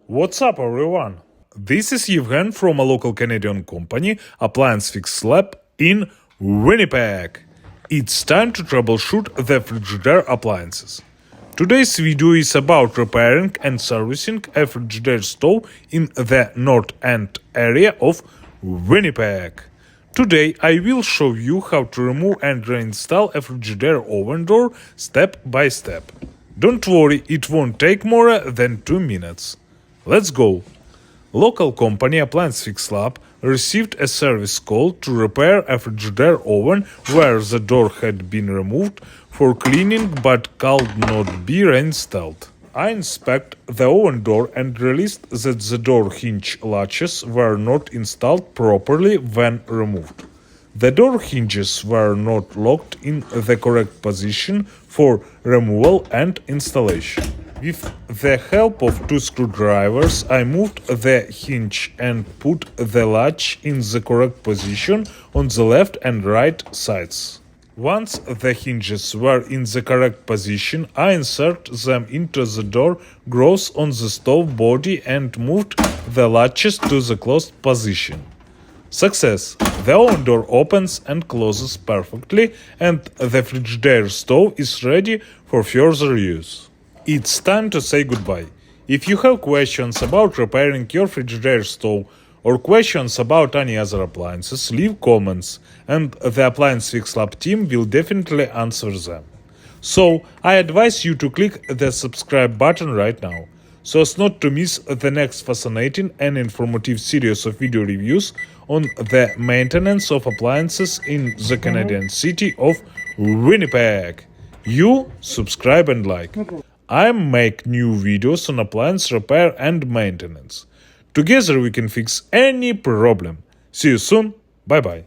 What's up, everyone? This is Yevhen from a local Canadian company, Appliance Fix Lab in Winnipeg. It's time to troubleshoot the Frigidaire appliances. Today's video is about repairing and servicing a Frigidaire stove in the North End area of Winnipeg. Today I will show you how to remove and reinstall a Frigidaire oven door step by step. Don't worry, it won't take more than 2 minutes. Let's go! Local company Appliance Fix Lab received a service call to repair a Frigidaire oven where the door had been removed for cleaning but could not be reinstalled. I inspected the oven door and realized that the door hinge latches were not installed properly when removed. The door hinges were not locked in the correct position for removal and installation. With the help of 2 screwdrivers, I moved the hinge and put the latch in the correct position on the left and right sides. Once the hinges were in the correct position, I inserted them into the door grooves on the stove body and moved the latches to the closed position. Success! The oven door opens and closes perfectly, and the Frigidaire stove is ready for further use. It's time to say goodbye. If you have questions about repairing your Frigidaire stove or questions about any other appliances, leave comments, and the Appliance Fix Lab team will definitely answer them. So, I advise you to click the subscribe button right now, so as not to miss the next fascinating and informative series of video reviews on the maintenance of appliances in the Canadian city of Winnipeg. You subscribe and like. I make new videos on appliance repair and maintenance. Together we can fix any problem. See you soon. Bye bye.